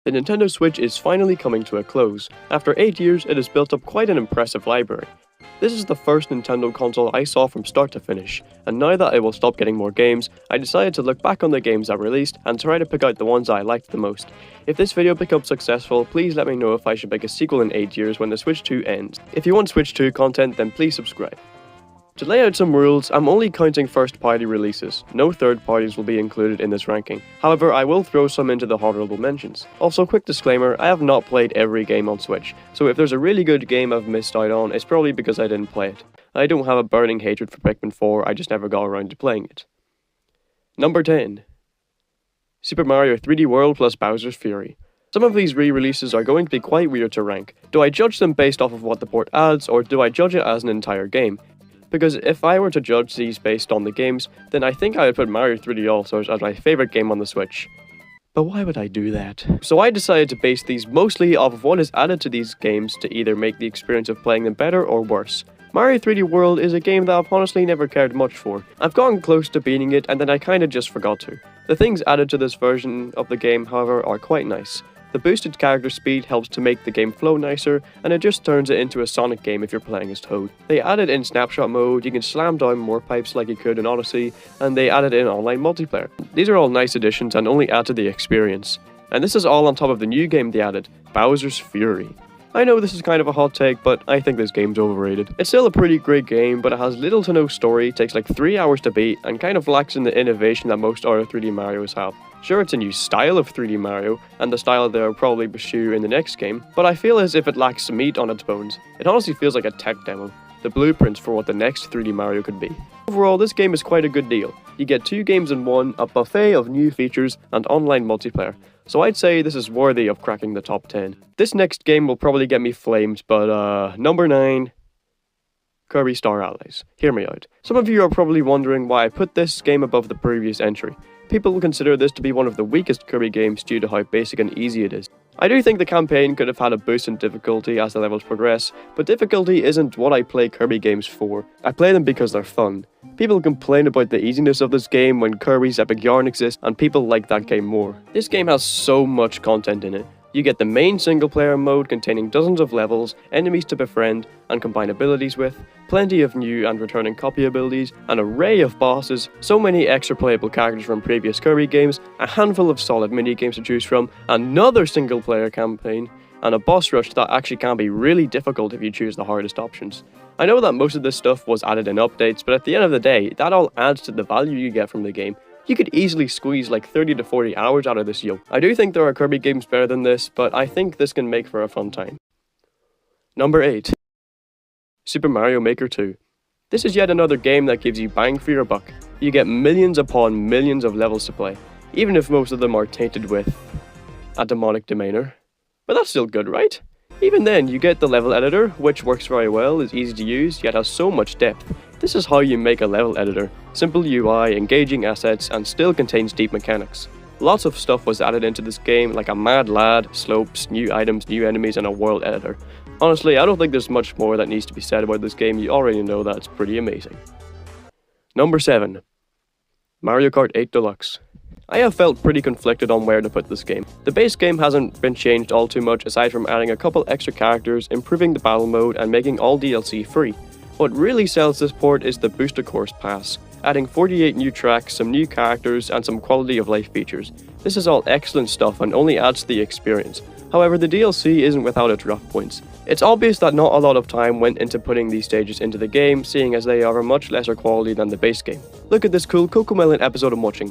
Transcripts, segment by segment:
The Nintendo Switch is finally coming to a close. After 8 years, it has built up quite an impressive library. This is the first Nintendo console I saw from start to finish, and now that I will stop getting more games, I decided to look back on the games I released and try to pick out the ones I liked the most. If this video becomes successful, please let me know if I should make a sequel in 8 years when the Switch 2 ends. If you want Switch 2 content, then please subscribe. To lay out some rules, I'm only counting first-party releases. No third parties will be included in this ranking. However, I will throw some into the honorable mentions. Also, quick disclaimer, I have not played every game on Switch, so if there's a really good game I've missed out on, it's probably because I didn't play it. I don't have a burning hatred for Pikmin 4, I just never got around to playing it. Number 10. Super Mario 3D World plus Bowser's Fury. Some of these re-releases are going to be quite weird to rank. Do I judge them based off of what the port adds, or do I judge it as an entire game? Because if I were to judge these based on the games, then I think I would put Mario 3D All-Stars as my favourite game on the Switch. But why would I do that? So I decided to base these mostly off of what is added to these games to either make the experience of playing them better or worse. Mario 3D World is a game that I've honestly never cared much for. I've gotten close to beating it and then I kinda just forgot to. The things added to this version of the game, however, are quite nice. The boosted character speed helps to make the game flow nicer, and it just turns it into a Sonic game if you're playing as Toad. They added in snapshot mode, you can slam down more pipes like you could in Odyssey, and they added in online multiplayer. These are all nice additions and only add to the experience. And this is all on top of the new game they added, Bowser's Fury. I know this is kind of a hot take, but I think this game's overrated. It's still a pretty great game, but it has little to no story, takes like 3 hours to beat, and kind of lacks in the innovation that most other 3D Marios have. Sure, it's a new style of 3D Mario, and the style they'll probably pursue in the next game, but I feel as if it lacks meat on its bones. It honestly feels like a tech demo, the blueprints for what the next 3D Mario could be. Overall, this game is quite a good deal. You get 2 games in one, a buffet of new features, and online multiplayer. So I'd say this is worthy of cracking the top 10. This next game will probably get me flamed, but number 9, Kirby Star Allies. Hear me out. Some of you are probably wondering why I put this game above the previous entry. People consider this to be one of the weakest Kirby games due to how basic and easy it is. I do think the campaign could have had a boost in difficulty as the levels progress, but difficulty isn't what I play Kirby games for. I play them because they're fun. People complain about the easiness of this game when Kirby's Epic Yarn exists, and people like that game more. This game has so much content in it. You get the main single-player mode containing dozens of levels, enemies to befriend and combine abilities with, plenty of new and returning copy abilities, an array of bosses, so many extra playable characters from previous Kirby games, a handful of solid mini-games to choose from, another single-player campaign, and a boss rush that actually can be really difficult if you choose the hardest options. I know that most of this stuff was added in updates, but at the end of the day, that all adds to the value you get from the game. You could easily squeeze like 30 to 40 hours out of this yoke. I do think there are Kirby games better than this, but I think this can make for a fun time. Number 8. Super Mario Maker 2. This is yet another game that gives you bang for your buck. You get millions upon millions of levels to play, even if most of them are tainted with a demonic demeanor. But that's still good, right? Even then, you get the level editor, which works very well, is easy to use, yet has so much depth. This is how you make a level editor. Simple UI, engaging assets, and still contains deep mechanics. Lots of stuff was added into this game, like a mad lad, slopes, new items, new enemies, and a world editor. Honestly, I don't think there's much more that needs to be said about this game, you already know that it's pretty amazing. Number 7. Mario Kart 8 Deluxe. I have felt pretty conflicted on where to put this game. The base game hasn't been changed all too much aside from adding a couple extra characters, improving the battle mode, and making all DLC free. What really sells this port is the Booster Course Pass, adding 48 new tracks, some new characters, and some quality of life features. This is all excellent stuff and only adds to the experience. However, the DLC isn't without its rough points. It's obvious that not a lot of time went into putting these stages into the game, seeing as they are of much lesser quality than the base game. Look at this cool Cocomelon episode I'm watching.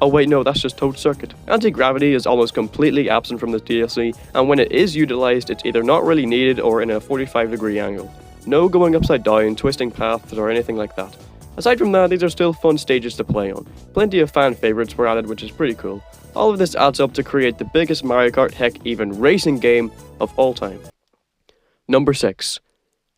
Oh wait, no, that's just Toad Circuit. Anti-gravity is almost completely absent from this DLC, and when it is utilised, it's either not really needed or in a 45-degree angle. No going upside down, twisting paths, or anything like that. Aside from that, these are still fun stages to play on. Plenty of fan favourites were added, which is pretty cool. All of this adds up to create the biggest Mario Kart, heck even racing game of all time. Number 6.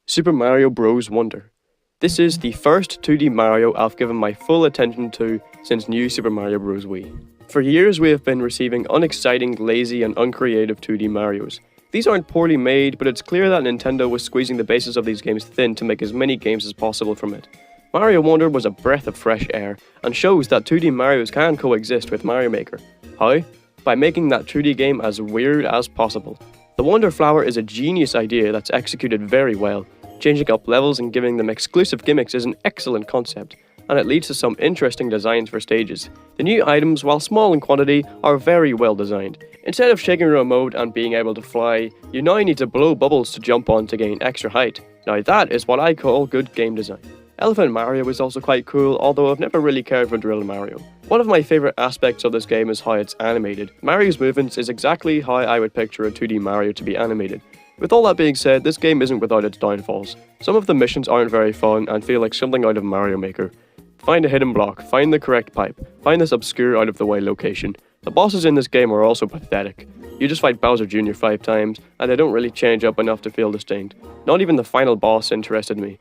Super Mario Bros. Wonder. This is the first 2D Mario I've given my full attention to since New Super Mario Bros. Wii. For years we have been receiving unexciting, lazy and uncreative 2D Marios. These aren't poorly made, but it's clear that Nintendo was squeezing the bases of these games thin to make as many games as possible from it. Mario Wonder was a breath of fresh air, and shows that 2D Marios can coexist with Mario Maker. How? by making that 2D game as weird as possible. The Wonder Flower is a genius idea that's executed very well. Changing up levels and giving them exclusive gimmicks is an excellent concept, and it leads to some interesting designs for stages. The new items, while small in quantity, are very well designed. Instead of shaking a remote and being able to fly, you now need to blow bubbles to jump on to gain extra height. Now that is what I call good game design. Elephant Mario is also quite cool, although I've never really cared for Drill Mario. One of my favourite aspects of this game is how it's animated. Mario's movements is exactly how I would picture a 2D Mario to be animated. With all that being said, this game isn't without its downfalls. Some of the missions aren't very fun and feel like something out of Mario Maker. Find a hidden block, find the correct pipe, find this obscure out-of-the-way location. The bosses in this game are also pathetic. You just fight Bowser Jr. 5 times, and they don't really change up enough to feel distinct. Not even the final boss interested me.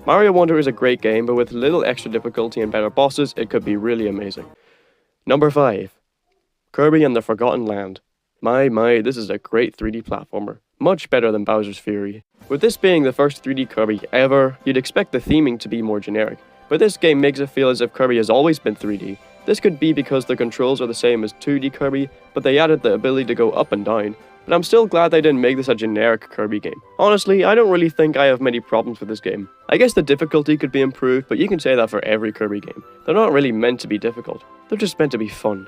Mario Wonder is a great game, but with little extra difficulty and better bosses, it could be really amazing. Number 5. Kirby and the Forgotten Land. My, this is a great 3D platformer. Much better than Bowser's Fury. With this being the first 3D Kirby ever, you'd expect the theming to be more generic, but this game makes it feel as if Kirby has always been 3D. This could be because the controls are the same as 2D Kirby, but they added the ability to go up and down. But I'm still glad they didn't make this a generic Kirby game. Honestly, I don't really think I have many problems with this game. I guess the difficulty could be improved, but you can say that for every Kirby game. They're not really meant to be difficult, they're just meant to be fun.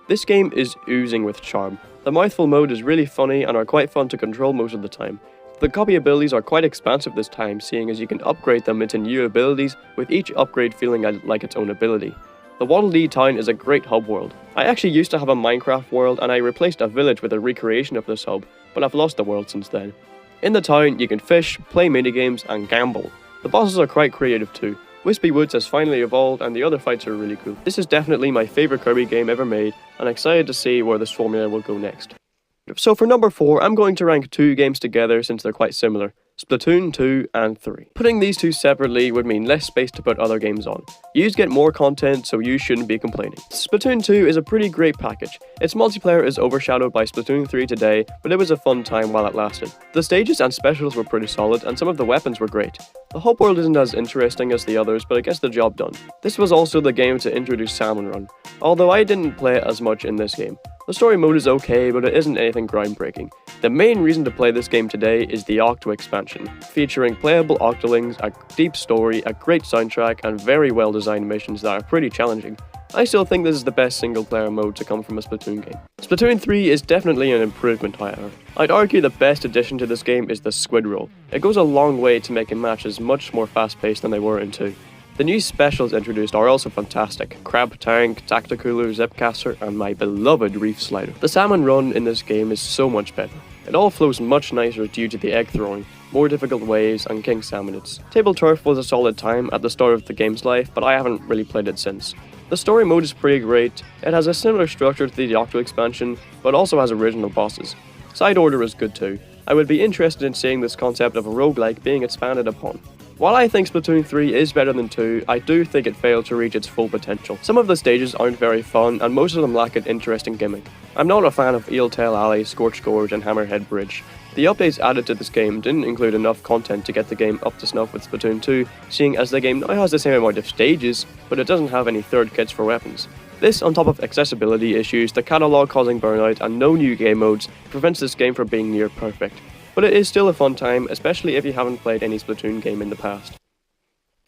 This game is oozing with charm. The mouthful mode is really funny and are quite fun to control most of the time. The copy abilities are quite expansive this time, seeing as you can upgrade them into new abilities, with each upgrade feeling like its own ability. The Waddle Dee Town is a great hub world. I actually used to have a Minecraft world and I replaced a village with a recreation of this hub, but I've lost the world since then. In the town, you can fish, play minigames, and gamble. The bosses are quite creative too. Wispy Woods has finally evolved and the other fights are really cool. This is definitely my favourite Kirby game ever made, and I'm excited to see where this formula will go next. So for number 4, I'm going to rank 2 games together since they're quite similar. Splatoon 2 and 3. Putting these two separately would mean less space to put other games on. Yous get more content, so you shouldn't be complaining. Splatoon 2 is a pretty great package. Its multiplayer is overshadowed by Splatoon 3 today, but it was a fun time while it lasted. The stages and specials were pretty solid, and some of the weapons were great. The hub world isn't as interesting as the others, but it gets the job done. This was also the game to introduce Salmon Run, although I didn't play it as much in this game. The story mode is okay, but it isn't anything groundbreaking. The main reason to play this game today is the Octo expansion, featuring playable Octolings, a deep story, a great soundtrack, and very well designed missions that are pretty challenging. I still think this is the best single player mode to come from a Splatoon game. Splatoon 3 is definitely an improvement, however. I'd argue the best addition to this game is the squid roll. It goes a long way to making matches much more fast paced than they were in 2. The new specials introduced are also fantastic: Crab Tank, Tacticooler, Zipcaster, and my beloved Reef Slider. The salmon run in this game is so much better. It all flows much nicer due to the egg throwing, more difficult waves, and king salmonids. Table Turf was a solid time at the start of the game's life, but I haven't really played it since. The story mode is pretty great. It has a similar structure to the Octo expansion, but also has original bosses. Side Order is good too. I would be interested in seeing this concept of a roguelike being expanded upon. While I think Splatoon 3 is better than 2, I do think it failed to reach its full potential. Some of the stages aren't very fun, and most of them lack an interesting gimmick. I'm not a fan of Eeltail Alley, Scorched Gorge, and Hammerhead Bridge. The updates added to this game didn't include enough content to get the game up to snuff with Splatoon 2, seeing as the game now has the same amount of stages, but it doesn't have any third kits for weapons. This, on top of accessibility issues, the catalogue causing burnout, and no new game modes, prevents this game from being near perfect. But it is still a fun time, especially if you haven't played any Splatoon game in the past.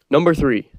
Number 3.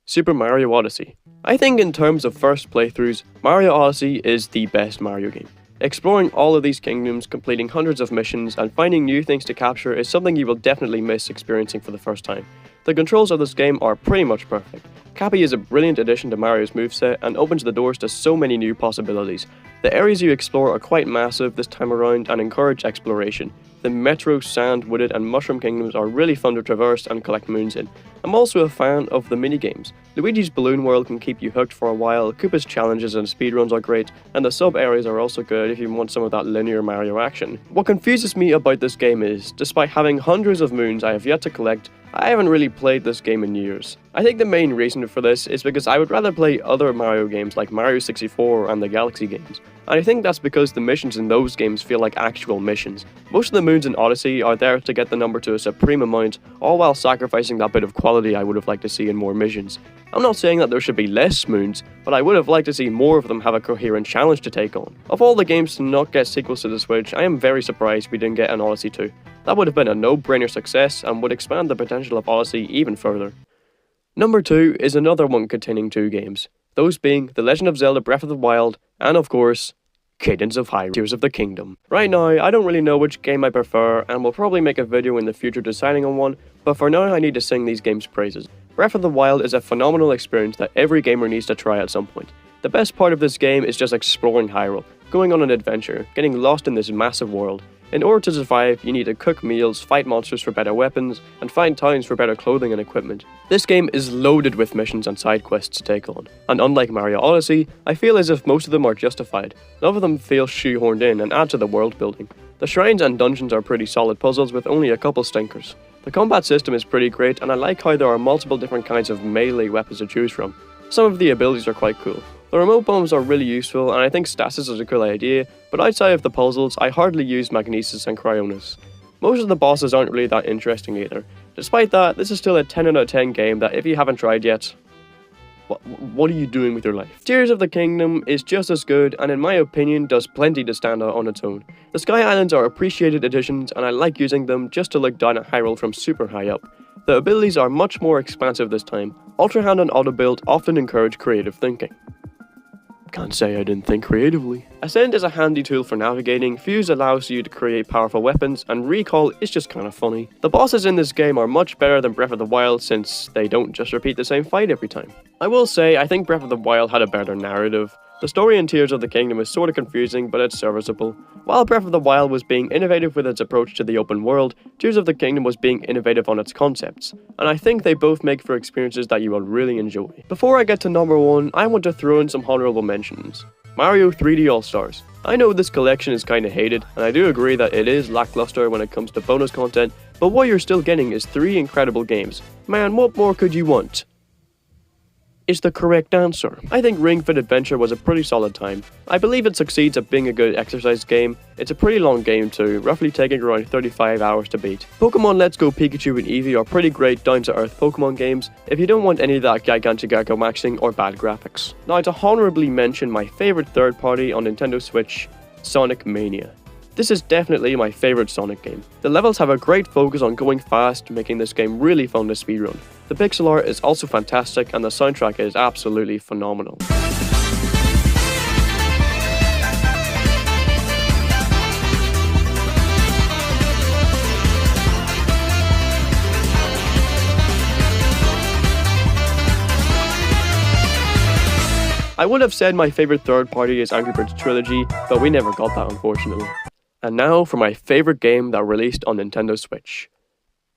Super Mario Odyssey. I think in terms of first playthroughs, Mario Odyssey is the best Mario game. Exploring all of these kingdoms, completing hundreds of missions, and finding new things to capture is something you will definitely miss experiencing for the first time. The controls of this game are pretty much perfect. Cappy is a brilliant addition to Mario's moveset and opens the doors to so many new possibilities. The areas you explore are quite massive this time around and encourage exploration. The Metro, Sand, Wooded, and Mushroom Kingdoms are really fun to traverse and collect moons in. I'm also a fan of the minigames. Luigi's Balloon World can keep you hooked for a while, Koopa's challenges and speedruns are great, and the sub-areas are also good if you want some of that linear Mario action. What confuses me about this game is, despite having hundreds of moons I have yet to collect, I haven't really played this game in years. I think the main reason for this is because I would rather play other Mario games like Mario 64 and the Galaxy games. And I think that's because the missions in those games feel like actual missions. Most of the moons in Odyssey are there to get the number to a supreme amount, all while sacrificing that bit of quality I would have liked to see in more missions. I'm not saying that there should be less moons, but I would have liked to see more of them have a coherent challenge to take on. Of all the games to not get sequels to the Switch, I am very surprised we didn't get an Odyssey 2. That would have been a no-brainer success and would expand the potential of Odyssey even further. Number 2 is another one containing 2 games, those being The Legend of Zelda Breath of the Wild and, of course, Cadence of Hyrule: Tears of the Kingdom. Right now, I don't really know which game I prefer and will probably make a video in the future deciding on one, but for now I need to sing these games' praises. Breath of the Wild is a phenomenal experience that every gamer needs to try at some point. The best part of this game is just exploring Hyrule, going on an adventure, getting lost in this massive world. In order to survive, you need to cook meals, fight monsters for better weapons, and find towns for better clothing and equipment. This game is loaded with missions and side quests to take on, and unlike Mario Odyssey, I feel as if most of them are justified. None of them feel shoehorned in and add to the world building. The shrines and dungeons are pretty solid puzzles with only a couple stinkers. The combat system is pretty great, and I like how there are multiple different kinds of melee weapons to choose from. Some of the abilities are quite cool. The remote bombs are really useful, and I think stasis is a cool idea, but outside of the puzzles, I hardly use Magnesis and Cryonis. Most of the bosses aren't really that interesting either. Despite that, this is still a 10 out of 10 game that if you haven't tried yet, what are you doing with your life? Tears of the Kingdom is just as good, and in my opinion, does plenty to stand out on its own. The Sky Islands are appreciated additions, and I like using them just to look down at Hyrule from super high up. The abilities are much more expansive this time. Ultra Hand and Auto Build often encourage creative thinking. Can't say I didn't think creatively. Ascend is a handy tool for navigating, Fuse allows you to create powerful weapons, and Recall is just kinda funny. The bosses in this game are much better than Breath of the Wild since they don't just repeat the same fight every time. I will say, I think Breath of the Wild had a better narrative. The story in Tears of the Kingdom is sorta confusing, but it's serviceable. While Breath of the Wild was being innovative with its approach to the open world, Tears of the Kingdom was being innovative on its concepts, and I think they both make for experiences that you will really enjoy. Before I get to number 1, I want to throw in some honorable mentions. Mario 3D All-Stars. I know this collection is kinda hated, and I do agree that it is lackluster when it comes to bonus content, but what you're still getting is 3 incredible games. Man, what more could you want? Is the correct answer. I think Ring Fit Adventure was a pretty solid time. I believe it succeeds at being a good exercise game. It's a pretty long game too, roughly taking around 35 hours to beat. Pokemon Let's Go Pikachu and Eevee are pretty great down-to-earth Pokemon games if you don't want any of that Gigantagago maxing or bad graphics. Now to honorably mention my favourite third party on Nintendo Switch, Sonic Mania. This is definitely my favourite Sonic game. The levels have a great focus on going fast, making this game really fun to speedrun. The pixel art is also fantastic and the soundtrack is absolutely phenomenal. I would have said my favourite third party is Angry Birds Trilogy, but we never got that unfortunately. And now for my favourite game that released on Nintendo Switch.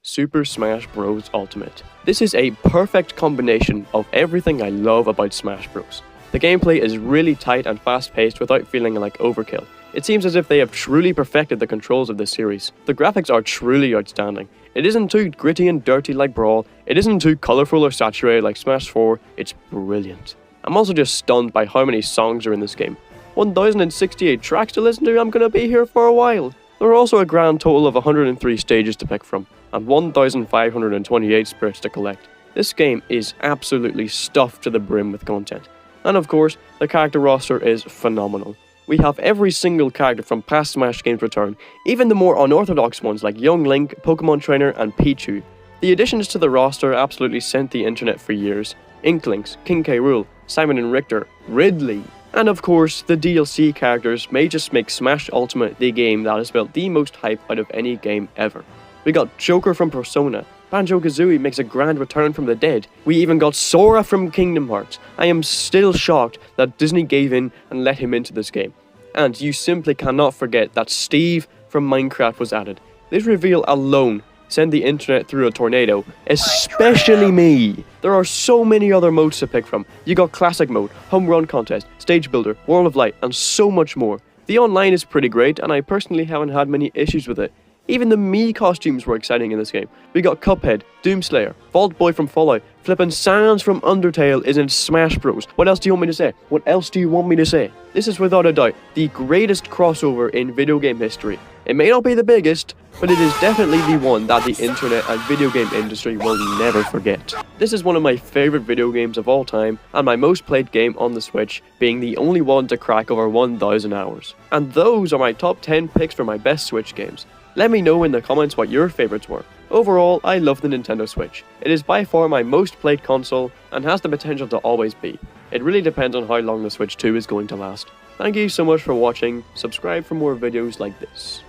Super Smash Bros. Ultimate. This is a perfect combination of everything I love about Smash Bros. The gameplay is really tight and fast-paced without feeling like overkill. It seems as if they have truly perfected the controls of this series. The graphics are truly outstanding. It isn't too gritty and dirty like Brawl, it isn't too colourful or saturated like Smash 4, it's brilliant. I'm also just stunned by how many songs are in this game. 1068 tracks to listen to, I'm gonna be here for a while. There are also a grand total of 103 stages to pick from, and 1528 spirits to collect. This game is absolutely stuffed to the brim with content. And of course, the character roster is phenomenal. We have every single character from past Smash games return, even the more unorthodox ones like Young Link, Pokemon Trainer, and Pichu. The additions to the roster absolutely sent the internet for years. Inklings, King K. Rool, Simon and Richter, Ridley. And of course, the DLC characters may just make Smash Ultimate the game that has built the most hype out of any game ever. We got Joker from Persona, Banjo-Kazooie makes a grand return from the dead, we even got Sora from Kingdom Hearts. I am still shocked that Disney gave in and let him into this game. And you simply cannot forget that Steve from Minecraft was added. This reveal alone send the internet through a tornado, especially me. There are so many other modes to pick from. You got Classic Mode, Home Run Contest, Stage Builder, World of Light, and so much more. The online is pretty great, and I personally haven't had many issues with it. Even the Mii costumes were exciting in this game. We got Cuphead, Doomslayer, Vault Boy from Fallout, flippin' Sans from Undertale is in Smash Bros. What else do you want me to say? What else do you want me to say? This is without a doubt the greatest crossover in video game history. It may not be the biggest, but it is definitely the one that the internet and video game industry will never forget. This is one of my favorite video games of all time, and my most played game on the Switch, being the only one to crack over 1,000 hours. And those are my top 10 picks for my best Switch games. Let me know in the comments what your favorites were. Overall, I love the Nintendo Switch. It is by far my most played console, and has the potential to always be. It really depends on how long the Switch 2 is going to last. Thank you so much for watching, subscribe for more videos like this.